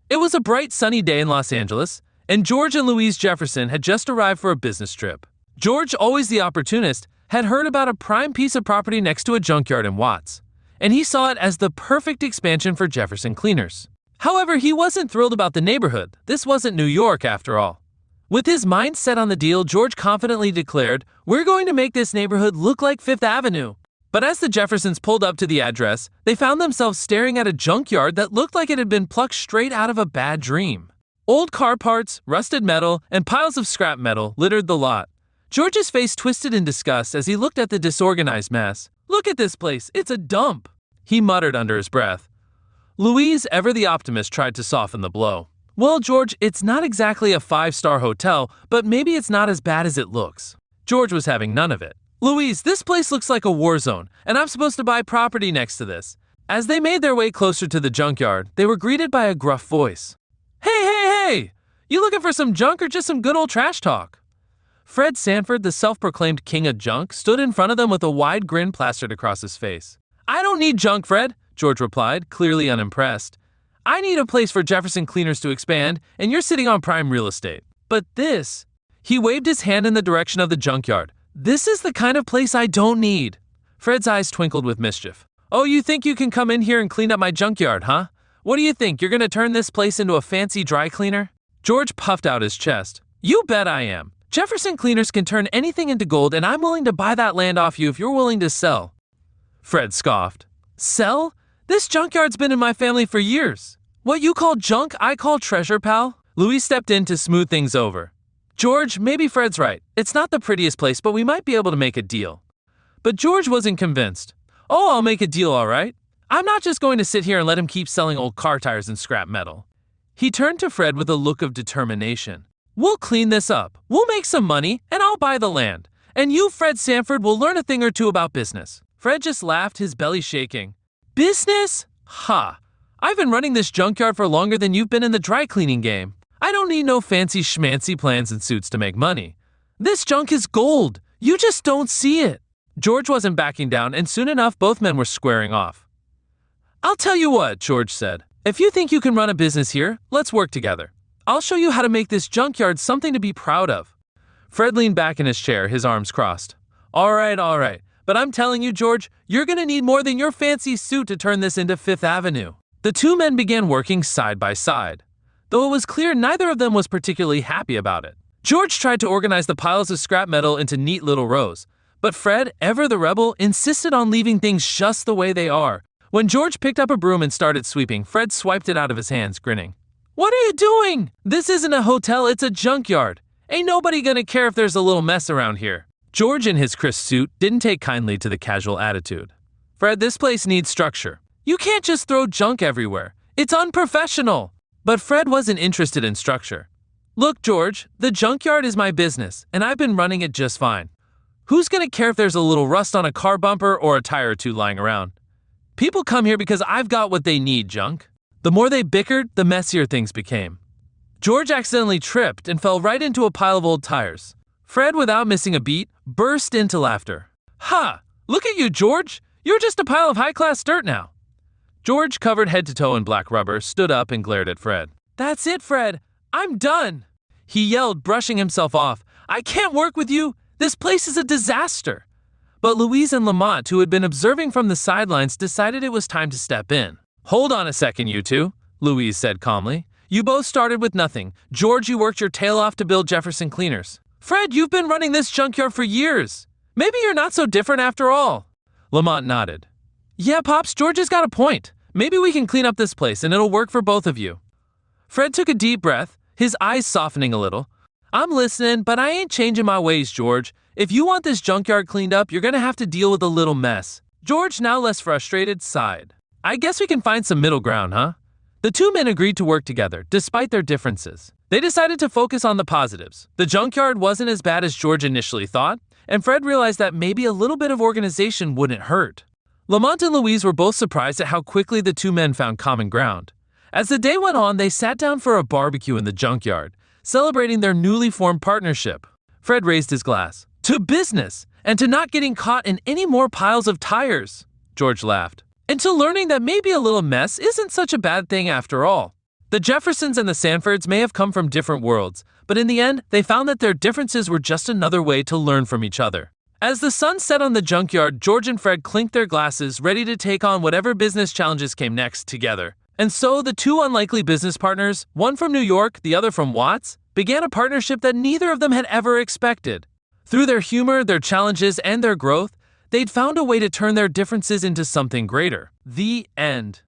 It was a bright sunny day in Los Angeles, and George and Louise Jefferson had just arrived for a business trip. George, always the opportunist, had heard about a prime piece of property next to a junkyard in Watts, and he saw it as the perfect expansion for Jefferson Cleaners. However, he wasn't thrilled about the neighborhood. This wasn't New York after all. With his mind set on the deal, George confidently declared, "We're going to make this neighborhood look like Fifth Avenue." But as the Jeffersons pulled up to the address, they found themselves staring at a junkyard that looked like it had been plucked straight out of a bad dream. Old car parts, rusted metal, and piles of scrap metal littered the lot. George's face twisted in disgust as he looked at the disorganized mess. "Look at this place, it's a dump," he muttered under his breath. Louise, ever the optimist, tried to soften the blow. "Well, George, it's not exactly a 5-star hotel, but maybe it's not as bad as it looks." George was having none of it. "Louise, this place looks like a war zone, and I'm supposed to buy property next to this." As they made their way closer to the junkyard, they were greeted by a gruff voice. "Hey, hey, hey! You looking for some junk or just some good old trash talk?" Fred Sanford, the self-proclaimed king of junk, stood in front of them with a wide grin plastered across his face. "I don't need junk, Fred," George replied, clearly unimpressed. "I need a place for Jefferson Cleaners to expand, and you're sitting on prime real estate. But this..." He waved his hand in the direction of the junkyard. "This is the kind of place I don't need." Fred's eyes twinkled with mischief. "Oh, you think you can come in here and clean up my junkyard, huh? What do you think, you're going to turn this place into a fancy dry cleaner?" George puffed out his chest. "You bet I am. Jefferson Cleaners can turn anything into gold, and I'm willing to buy that land off you if you're willing to sell." Fred scoffed. "Sell? This junkyard's been in my family for years. What you call junk, I call treasure, pal." Louis stepped in to smooth things over. "George, maybe Fred's right. It's not the prettiest place, but we might be able to make a deal." But George wasn't convinced. "Oh, I'll make a deal, all right. I'm not just going to sit here and let him keep selling old car tires and scrap metal." He turned to Fred with a look of determination. "We'll clean this up. We'll make some money, and I'll buy the land. And you, Fred Sanford, will learn a thing or two about business." Fred just laughed, his belly shaking. "Business? Ha! I've been running this junkyard for longer than you've been in the dry cleaning game. I don't need no fancy schmancy plans and suits to make money. This junk is gold. You just don't see it." George wasn't backing down, and soon enough both men were squaring off. "I'll tell you what," George said. "If you think you can run a business here, let's work together. I'll show you how to make this junkyard something to be proud of." Fred leaned back in his chair, his arms crossed. All right. But I'm telling you, George, you're going to need more than your fancy suit to turn this into Fifth Avenue." The two men began working side by side, though it was clear neither of them was particularly happy about it. George tried to organize the piles of scrap metal into neat little rows, but Fred, ever the rebel, insisted on leaving things just the way they are. When George picked up a broom and started sweeping, Fred swiped it out of his hands, grinning. "What are you doing? This isn't a hotel, it's a junkyard. Ain't nobody gonna care if there's a little mess around here." George, in his crisp suit, didn't take kindly to the casual attitude. "Fred, this place needs structure. You can't just throw junk everywhere. It's unprofessional." But Fred wasn't interested in structure. "Look, George, the junkyard is my business, and I've been running it just fine. Who's gonna care if there's a little rust on a car bumper or a tire or two lying around? People come here because I've got what they need, junk." The more they bickered, the messier things became. George accidentally tripped and fell right into a pile of old tires. Fred, without missing a beat, burst into laughter. "Ha! Look at you, George! You're just a pile of high-class dirt now." George, covered head to toe in black rubber, stood up and glared at Fred. "That's it, Fred! I'm done!" He yelled, brushing himself off. "I can't work with you! This place is a disaster!" But Louise and Lamont, who had been observing from the sidelines, decided it was time to step in. "Hold on a second, you two," Louise said calmly. "You both started with nothing. George, you worked your tail off to build Jefferson Cleaners. Fred, you've been running this junkyard for years. Maybe you're not so different after all." Lamont nodded. "Yeah, Pops, George has got a point. Maybe we can clean up this place and it'll work for both of you." Fred took a deep breath, his eyes softening a little. "I'm listening, but I ain't changing my ways, George. If you want this junkyard cleaned up, you're going to have to deal with a little mess." George, now less frustrated, sighed. "I guess we can find some middle ground, huh?" The two men agreed to work together, despite their differences. They decided to focus on the positives. The junkyard wasn't as bad as George initially thought, and Fred realized that maybe a little bit of organization wouldn't hurt. Lamont and Louise were both surprised at how quickly the two men found common ground. As the day went on, they sat down for a barbecue in the junkyard, celebrating their newly formed partnership. Fred raised his glass. "To business, and to not getting caught in any more piles of tires." George laughed. "And to learning that maybe a little mess isn't such a bad thing after all." The Jeffersons and the Sanfords may have come from different worlds, but in the end, they found that their differences were just another way to learn from each other. As the sun set on the junkyard, George and Fred clinked their glasses, ready to take on whatever business challenges came next together. And so the two unlikely business partners, one from New York, the other from Watts, began a partnership that neither of them had ever expected. Through their humor, their challenges, and their growth, they'd found a way to turn their differences into something greater. The end.